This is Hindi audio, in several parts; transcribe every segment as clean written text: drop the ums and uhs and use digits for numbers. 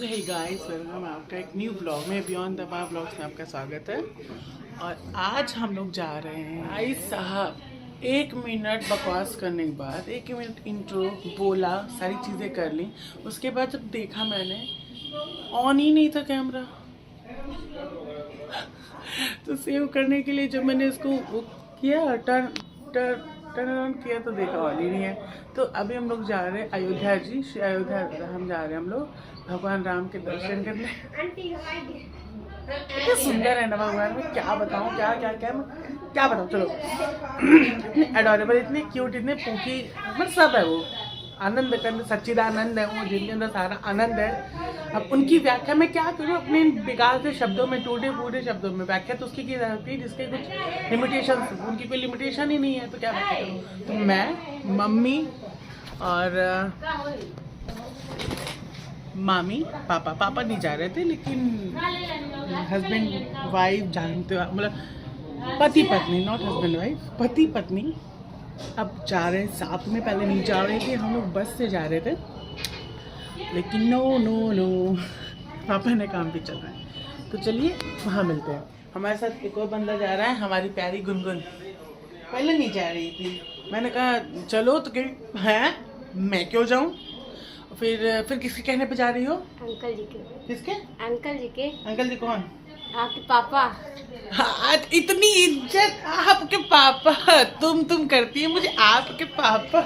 सो हे गाइस, वेलकम आपका एक न्यू ब्लॉग में। बियॉन्ड द बार ब्लॉग्स में आपका स्वागत है। और आज हम लोग जा रहे हैं। भाई साहब 1 मिनट बकवास करने के बाद 1 मिनट इंट्रो बोला, सारी चीज़ें कर ली। उसके बाद जब देखा मैंने, ऑन ही नहीं था कैमरा। तो सेव करने के लिए जब मैंने इसको किया, टर्न ऑन किया तो देखा ऑन ही नहीं है। तो अभी हम लोग जा रहे हैं अयोध्या जी, श्री अयोध्या हम जा रहे हैं हम लोग भगवान राम के दर्शन करने। कितने सुंदर है ना भगवान, में क्या बताऊँ, क्या बताऊँ। चलो इतने एडोरेबल, इतने क्यूट, इतने पूकी, मतलब सब है वो। आनंद करने सच्चिदानंद है वो, जिनके अंदर सारा आनंद है। अब उनकी व्याख्या मैं क्या करूँ अपने बेकार से शब्दों में, टूटे फूटे शब्दों में। व्याख्या तो उसकी की जाती है जिसके कुछ लिमिटेशन, उनकी कोई लिमिटेशन ही नहीं है, तो क्या व्याख्या करूँ। तो मैं, मम्मी और मामी, पापा नहीं जा रहे थे, लेकिन हस्बैंड वाइफ जानते हो, मतलब पति पत्नी, नॉट हस्बैंड वाइफ, पति पत्नी अब जा रहे हैं साथ में। पहले नहीं जा रहे थे हम लोग, बस से जा रहे थे, लेकिन नो पापा ने काम भी चल रहा है। तो चलिए वहाँ मिलते हैं। हमारे साथ एक और बंदा जा रहा है, हमारी प्यारी गुनगुन। पहले नहीं जा रही थी, मैंने कहा चलो, तो कहीं है मैं क्यों जाऊँ। फिर किसके कहने पे जा रही हो? अंकल जी के। किसके? अंकल जी के। अंकल जी कौन? आपके पापा। हाँ, इतनी इज्जत आपके पापा, तुम करती है मुझे आपके पापा।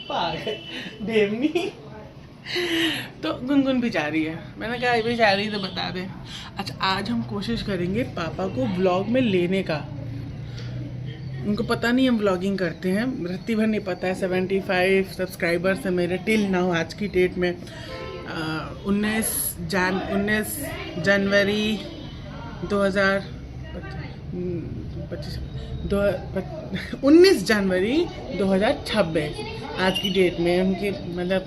पागल देवनी। तो गुनगुन भी जा रही है, मैंने कहा भी जा रही तो बता दे। अच्छा, आज हम कोशिश करेंगे पापा को व्लॉग में लेने का। उनको पता नहीं हम व्लॉगिंग करते हैं, रत्ती भर नहीं पता है। 75 सब्सक्राइबर्स हैं मेरे टिल नाउ, आज की डेट में। 19 जनवरी 19 जनवरी 2026 आज की डेट में। उनकी मतलब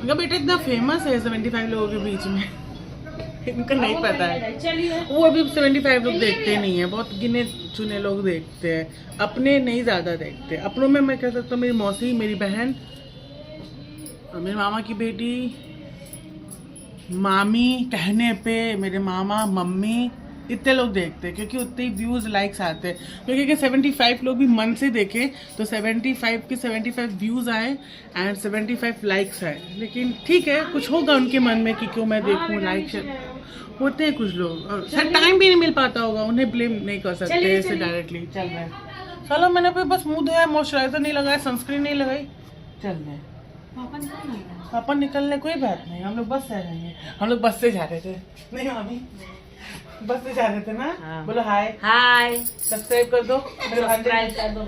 उनका बेटा इतना फेमस है 75 लोगों के बीच में, इनको नहीं पता है। वो अभी 75 लोग देखते नहीं है, बहुत गिने चुने लोग देखते हैं, अपने नहीं ज़्यादा देखते। अपनों में मैं कह सकता हूँ मेरी मौसी, मेरी बहन, मेरे मामा की बेटी, मामी कहने पे मेरे मामा, मम्मी, इतने लोग देखते हैं, क्योंकि उतने ही व्यूज़ लाइक्स आते हैं। क्योंकि 75 लोग भी मन से देखें तो 75 के 75 व्यूज़ आए एंड 75 लाइक्स आए। लेकिन ठीक है, कुछ होगा उनके मन में कि क्यों मैं देखूं, लाइक होते हैं कुछ लोग, और शायद टाइम भी नहीं मिल पाता होगा, उन्हें ब्लेम नहीं कर सकते ऐसे डायरेक्टली। चल रहे चलो, मैंने फिर बस मुँह धोया, मॉइस्चराइजर नहीं लगाया, सनस्क्रीन नहीं लगाई, चल रहे। पापा निकलने कोई बात नहीं, हम लोग बस से रहेंगे। हम लोग बस से जा रहे थे, नहीं मामी, बस से जा रहे थे ना। हाँ। बोलो हाय। हाय, सब्सक्राइब कर दो, सब्सक्राइब कर दो।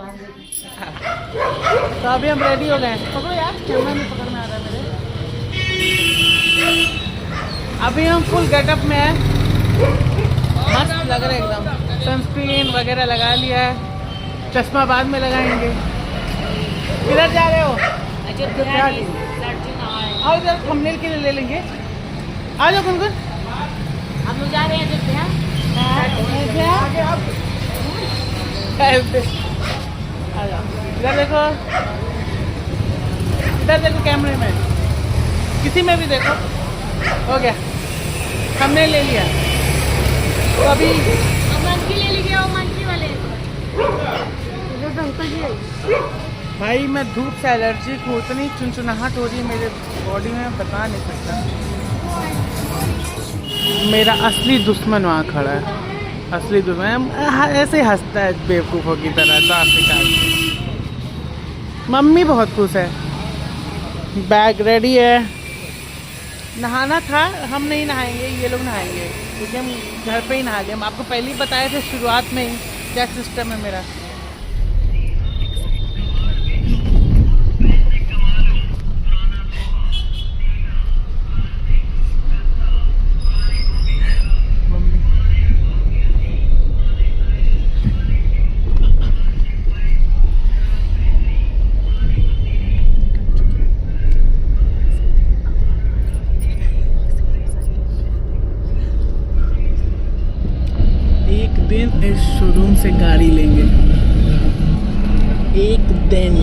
तो अभी हम रेडी हो गए। पकड़ो यार, कैमरा नहीं पकड़ना आ रहा है मेरे। अभी हम फुल गेटअप में हैं, मस्त लग रहा है एकदम। सनस्क्रीन वगैरह लगा लिया है, चश्मा बाद में लगाएंगे। किधर जा रहे हो? आओ जरा, थंबनेल के लिए ले लेंगे। आ जाओ गुनगुन, हम लोग जा रहे हैं अयोध्या। इधर देखो, इधर देखो, कैमरे में, किसी में भी देखो। हो गया, हमने ले लिया। तो अभी मंकी ले लीजिए, वो मंकी वाले। भाई मैं धूप से एलर्जिक हूँ, इतनी चुनचुनाहट हो रही है मेरे बॉडी में, बता नहीं सकता। मेरा असली दुश्मन वहाँ खड़ा है, असली दुश्मन ऐसे हंसता है बेवकूफ़ों की तरह, दांत निकाल के। मम्मी बहुत खुश है, बैग रेडी है। नहाना था, हम नहीं नहाएंगे, ये लोग नहाएंगे, क्योंकि हम घर पे ही नहा लिए। हम आपको पहले ही बताए थे शुरुआत में ही क्या सिस्टम है मेरा। इस शोरूम से गाड़ी लेंगे एक दिन।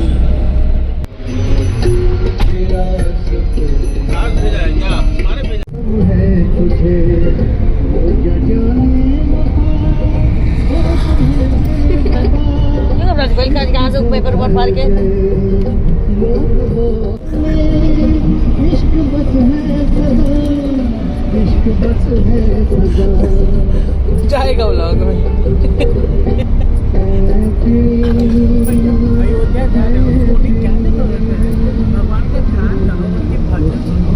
मार के। जाएगा व्लॉग में। अयोध्या जा रहे हो, शूटिंग क्या नहीं कर रहे थे? भगवान का ध्यान करो, उनके भजन सुनो।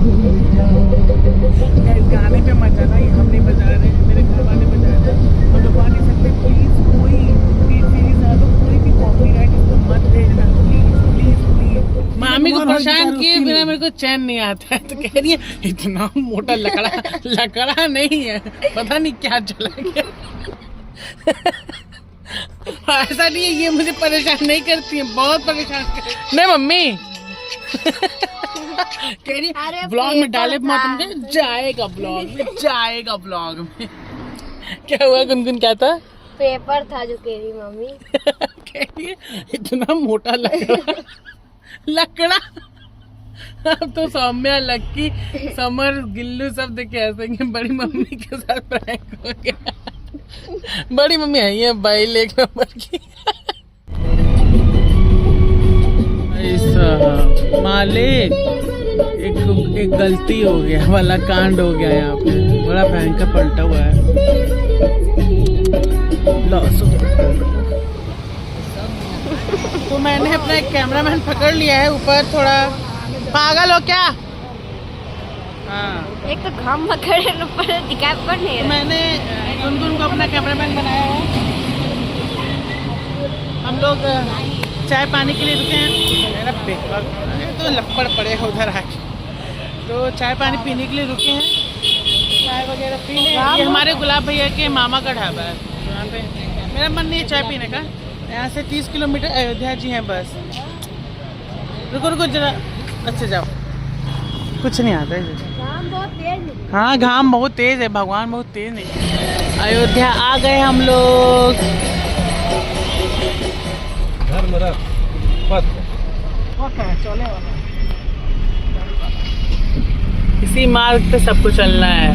इस गाने पे मत जाना, ये हम नहीं बजा रहे, मेरे घर वाले बजा रहे हैं, हम लोग गा नहीं सकते। प्लीज कोई भी सीरीज आ तो कोई भी कॉपीराइट इसको मत भेजना, प्लीज प्लीज प्लीज। मामी को परेशान किए बिना मेरे को चैन नहीं आता है, तो कह रही है इतना मोटा लकड़ा नहीं है, पता नहीं क्या चला गया। ऐसा नहीं है, ये मुझे परेशान नहीं करती है, बहुत परेशान नहीं मम्मी। कह रही ब्लॉग में डाले मत, जाएगा ब्लॉग में। क्या हुआ गुनगुन, क्या था? पेपर था जो कह रही मम्मी। कह रही है इतना मोटा लकड़ा। अब तो सौम्या, लक्की, समर, गिल्लू सब देख के हंसेंगे, बड़ी मम्मी के साथ प्रैंक हो गया। बड़ी मम्मी है ये बाइल 1 नंबर की। ऐसा मालिक, एक गलती हो गया वाला कांड हो गया यहाँ पे, बड़ा भयंकर पलटा हुआ है। लॉस हो गया। तो मैंने अपना एक कैमरामैन पकड़ लिया है ऊपर, थोड़ा पागल हो क्या? हाँ, एक तो घाम पकड़े ऊपर दिखाई पड़ नहीं रहा। मैंने गुनगुन को अपना कैमरामैन बनाया है। हम लोग चाय पानी के लिए रुके हैं। मेरा पेपर तो लपड़ पड़े उधर आके, तो चाय पानी पीने के लिए रुके हैं, चाय वगैरह पी लें। ये हमारे गुलाब भैया के मामा का ढाबा है, यहाँ पे मेरा मन नहीं है चाय पीने का। यहाँ से 30 किलोमीटर अयोध्या जी हैं बस। रुको जरा, अच्छा जाओ, कुछ नहीं आता है। घाम बहुत तेज है। हाँ घाम बहुत तेज है, भगवान बहुत तेज नहीं। अयोध्या आ गए हम लोग। चले वाला इसी मार्ग पे सबको चलना है।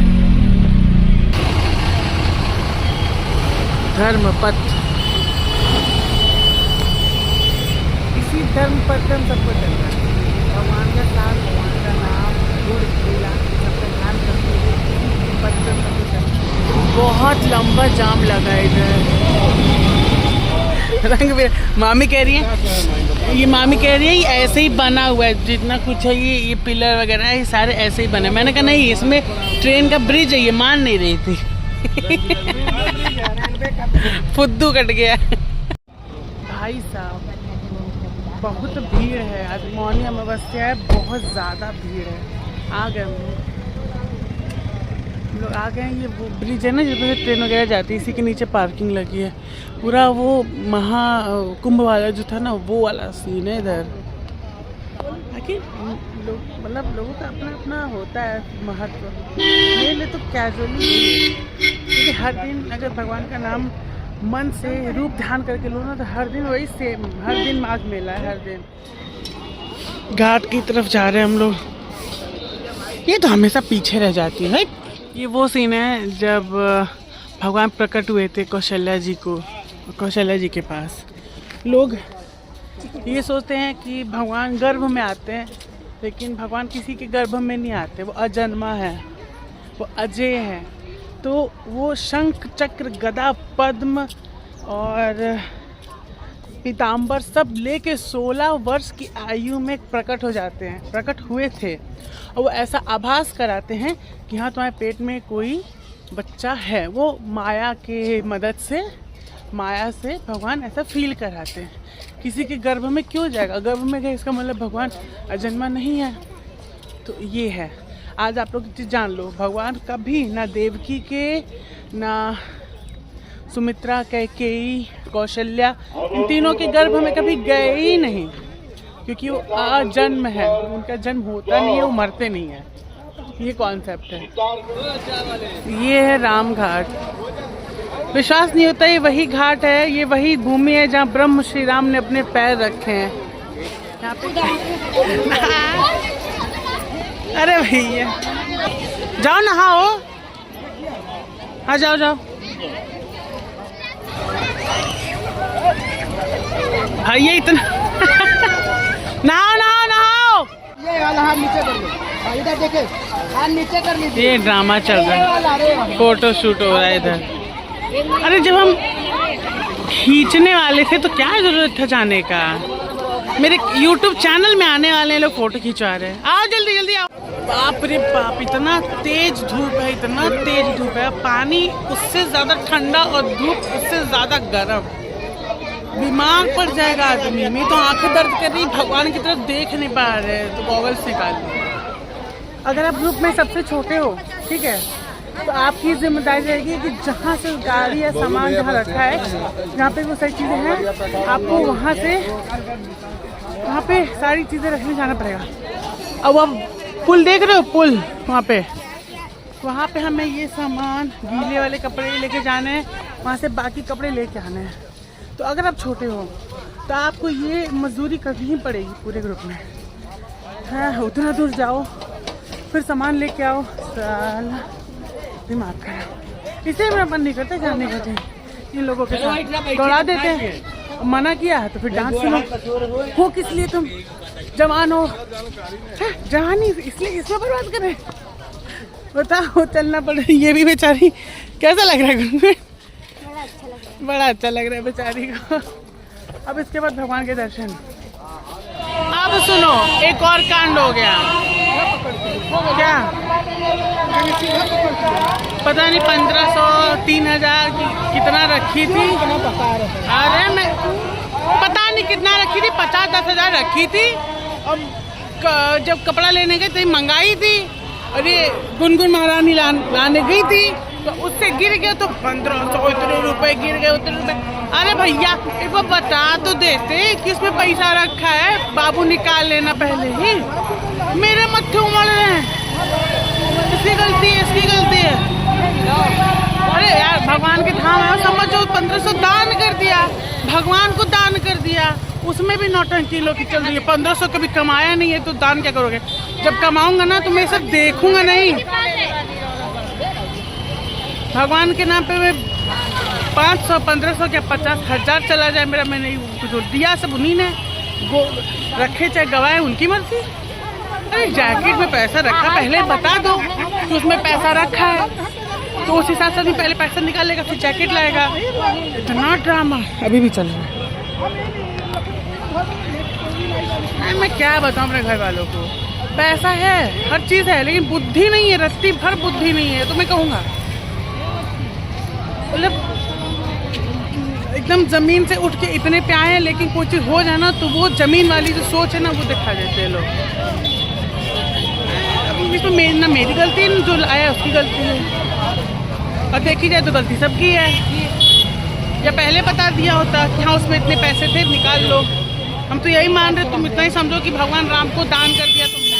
धर्म पथ, इसी धर्म पथ पे हम सबको चलना है। भगवान का साथ, भगवान का नाम, गुड़ खिला सबका ध्यान करते हुए पथ पे सबको चलना है। बहुत लंबा जाम लगा है इधर। मामी कह रही है, ये मामी कह रही है ये ऐसे ही बना हुआ है, जितना कुछ है ये पिलर वगैरह है, ये सारे ऐसे ही बने। मैंने कहा नहीं, इसमें ट्रेन का ब्रिज है, ये मान नहीं रही थी। फुद्दू कट गया। भाई साहब बहुत भीड़ है, आज मौनी अमावस्या है, बहुत ज़्यादा भीड़ है। आ गए हम लोग आ गए। ये वो ब्रिज है ना जिसमें से ट्रेन वगैरह जाती है, इसी के नीचे पार्किंग लगी है। पूरा वो महाकुंभ वाला जो था ना, वो वाला सीन है इधर। मतलब लोगों का अपना अपना होता है महत्व। मेरे लिए तो कैजुअली, क्योंकि हर दिन अगर भगवान का नाम मन से रूप ध्यान करके लो ना, तो हर दिन वही सेम, हर दिन माघ मेला है, हर दिन। घाट की तरफ जा रहे हैं हम लोग। ये तो हमेशा पीछे रह जाती है। ये वो सीन है जब भगवान प्रकट हुए थे कौशल्या जी के पास। लोग ये सोचते हैं कि भगवान गर्भ में आते हैं, लेकिन भगवान किसी के गर्भ में नहीं आते। वो अजन्मा है, वो अजय है। तो वो शंख चक्र गदा पद्म और पीताम्बर सब लेके 16 वर्ष की आयु में प्रकट हो जाते हैं, प्रकट हुए थे। और वो ऐसा आभास कराते हैं कि हाँ तुम्हारे पेट में कोई बच्चा है। वो माया के मदद से, माया से भगवान ऐसा फील कराते हैं। किसी के गर्भ में क्यों जाएगा? गर्भ में गए इसका मतलब भगवान अजन्मा नहीं है। तो ये है, आज आप लोग चीज़ जान लो, भगवान कभी ना देवकी के, ना सुमित्रा, कैकेयी, कौशल्या, इन तीनों के गर्भ में कभी गए ही नहीं, क्योंकि वो अजन्म है। उनका जन्म होता नहीं है, वो मरते नहीं है। ये कॉन्सेप्ट है। ये है राम घाट। विश्वास नहीं होता ये वही घाट है, ये वही भूमि है जहाँ ब्रह्म श्री राम ने अपने पैर रखे हैं। यहाँ पे अरे भैया जाओ नहाओ, हाँ जाओ जाओ। भैया इतना नहाओ नहाओ नहाओ। ये वाला हाथ नीचे कर लो, इधर देखे, हाथ नीचे कर लीजिए। ये ड्रामा चल रहा है, फोटो शूट हो रहा है इधर। अरे जब हम खींचने वाले थे तो क्या जरूरत था जाने का। मेरे YouTube चैनल में आने वाले लोग फोटो खिंचवा रहे हैं। आओ जल्दी जल्दी आओ। बाप रे बाप, इतना तेज धूप है, इतना तेज धूप है। पानी उससे ज्यादा ठंडा और धूप उससे ज्यादा गर्म। बीमार पड़ जाएगा आदमी। मैं तो आंखें दर्द कर रही, भगवान की तरफ देख नहीं पा रहे, तो गॉगल्स निकाल ली। अगर आप ग्रुप में सबसे छोटे हो, ठीक है, तो आपकी जिम्मेदारी रहेगी कि जहाँ से गाड़ी या सामान जहाँ रखा है, जहाँ पे वो सारी चीज़ें हैं, आपको वहाँ से वहाँ पे सारी चीज़ें रखने जाना पड़ेगा। अब आप पुल देख रहे हो, पुल वहाँ पे हमें ये सामान, गीले वाले कपड़े लेके जाने हैं, वहाँ से बाकी कपड़े लेके आने हैं। तो अगर आप छोटे हो तो आपको ये मजदूरी करनी ही पड़ेगी पूरे ग्रुप में। हाँ, उतना दूर जाओ, फिर सामान लेके आओ, साला दिमाग खराब। इसे मेरा मन नहीं करता जाने का। इन लोगों के साथ दौड़ा देते हैं, मना किया है तो फिर डांस सुनो। हो किस लिए तुम जवान हो, जवानी इसलिए इसमें बर्बाद कर रहे। बताओ, चलना पड़े। ये भी बेचारी, कैसा लग रहा है घर में? बड़ा अच्छा लग रहा है बेचारी को। अब इसके बाद भगवान के दर्शन। अब सुनो, एक और कांड हो गया। क्या पता नहीं, 1500 3000 कितना रखी थी। अरे मैं पता नहीं कितना रखी थी, 50-10 हजार रखी थी। अब जब कपड़ा लेने गए तो मंगाई थी। अरे गुनगुन महारानी लाने गई थी तो उससे गिर गया, तो 1500 इतने रुपए गिर गए, उतने रुपए। अरे भैया, एक बार बता तो देते कि इसमें पैसा रखा है, बाबू निकाल लेना पहले ही। मेरे मत्थे उमड़ रहे हैं, इसकी गलती है, इसकी गलती है। अरे यार, भगवान के धाम है, समझो 1500 दान कर दिया, भगवान को दान कर दिया, उसमें भी नौटंकी लोग की चल रही है। 1500 कभी कमाया नहीं है तो दान क्या करोगे? जब कमाऊंगा ना तो मैं सब देखूंगा नहीं। भगवान के नाम पे मैं 500 1500 क्या 50,000 चला जाए मेरा, मैंने जो दिया सब उन्हीं ने रखे, चाहे गवाए, उनकी मर्जी। अरे जैकेट में पैसा रखा, पहले बता दो कि उसमें पैसा रखा है, तो उस हिसाब से पहले पैसा निकालेगा फिर जैकेट लाएगा। इतना ड्रामा अभी भी चल रहा है। मैं क्या बताऊँ अपने घर वालों को, पैसा है, हर चीज़ है, लेकिन बुद्धि नहीं है, रत्ती भर बुद्धि नहीं है। तो मैं कहूँगा मतलब एकदम जमीन से उठ के इतने पे आए हैं, लेकिन कोई चीज़ हो जाए ना तो वो जमीन वाली जो सोच है ना वो दिखा देते हैं लोग। अब इसमें ना मेरी गलती है, जो आया उसकी गलती है। और देखी जाए तो गलती सबकी है। या पहले बता दिया होता कि हाँ उसमें इतने पैसे थे, निकाल लो। हम तो यही मान रहे, तुम इतना ही समझो कि भगवान राम को दान कर दिया तुमने।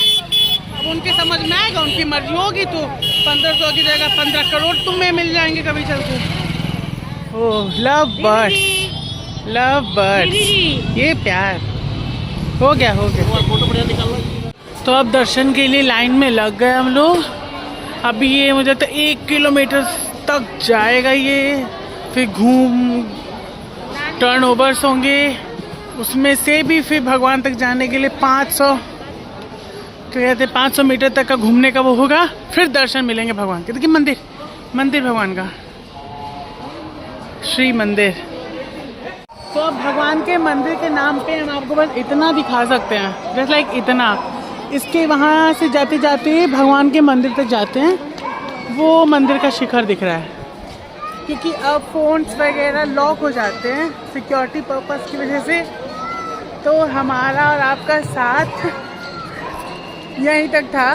अब उनके समझ में आएगा, उनकी मर्जी होगी तो 1500 की जगह 15 करोड़ तुम्हें मिल जाएंगे कभी चल के। ओह, लव बर्ड्स, लव बर्ड्स, ये प्यार हो गया, हो गया। तो अब दर्शन के लिए लाइन में लग गए हम लोग। अभी ये मुझे तो 1 किलोमीटर तक जाएगा ये, फिर घूम टर्न ओवर्स होंगे, उसमें से भी फिर भगवान तक जाने के लिए 500 कहते 500 मीटर तक का घूमने का वो होगा, फिर दर्शन मिलेंगे भगवान के। देखिए मंदिर भगवान का, श्री मंदिर। तो अब भगवान के मंदिर के नाम पे हम आपको बस इतना दिखा सकते हैं, जस्ट लाइक इतना। इसके वहाँ से जाते जाते भगवान के मंदिर तक जाते हैं, वो मंदिर का शिखर दिख रहा है। क्योंकि अब फ़ोन्स वगैरह लॉक हो जाते हैं सिक्योरिटी पर्पस की वजह से, तो हमारा और आपका साथ यहीं तक था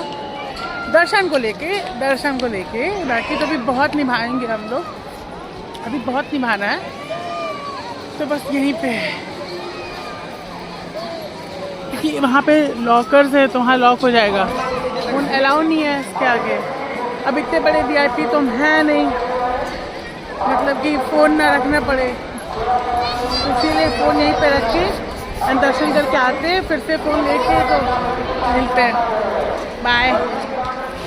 दर्शन को लेके। बाकी तो भी बहुत निभाएंगे हम लोग, अभी बहुत निभाना है, तो बस यहीं पे है। क्योंकि वहाँ पे लॉकर्स है तो वहाँ लॉक हो जाएगा, फोन अलाउ नहीं है इसके आगे। अब इतने बड़े VIP तो हम हैं नहीं, मतलब कि फ़ोन ना रखना पड़े, इसीलिए फ़ोन यहीं पे रख के दर्शन करके आते, फिर से फ़ोन लेके तो मिलते हैं। बाय।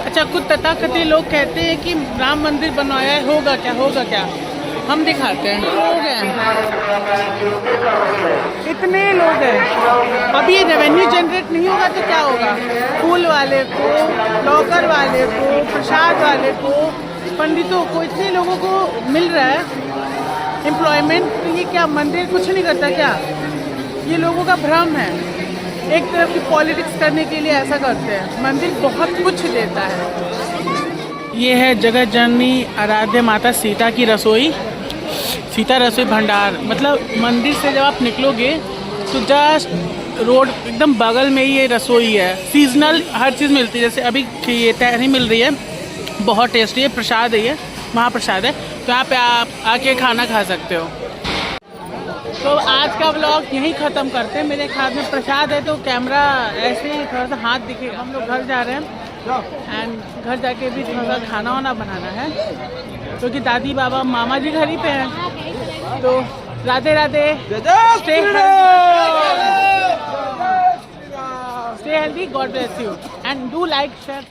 अच्छा, कुछ तथाकथित लोग कहते हैं कि राम मंदिर बनवाया है, होगा क्या? हम दिखाते हैं। लोग हैं, इतने लोग हैं। अभी ये रेवेन्यू जनरेट नहीं होगा तो क्या होगा? फूल वाले को, लॉकर वाले को, प्रसाद वाले को, पंडितों को, इतने लोगों को मिल रहा है एम्प्लॉयमेंट। तो ये क्या मंदिर कुछ नहीं करता क्या? ये लोगों का भ्रम है। एक तरफ की पॉलिटिक्स करने के लिए ऐसा करते हैं। मंदिर बहुत कुछ देता है। ये है जगत जननी आराध्य माता सीता की रसोई, सीता रसोई भंडार। मतलब मंदिर से जब आप निकलोगे तो जस्ट रोड एकदम बगल में ही ये रसोई है। सीजनल हर चीज़ मिलती है। जैसे अभी ये तहरी मिल रही है, बहुत टेस्टी है। प्रसाद है, ये महाप्रसाद है, तो यहाँ पे आप आके खाना खा सकते हो। तो आज का व्लॉग यहीं ख़त्म करते हैं। मेरे हाथ में प्रसाद है तो कैमरा ऐसे ही थोड़ा सा हाथ दिखेगा। हम लोग घर जा रहे हैं एंड घर जाके भी थोड़ा सा खाना वाना बनाना है, क्योंकि दादी बाबा मामा जी घर ही पे हैं। तो Radhe Radhe, stay healthy, God bless you and do like share.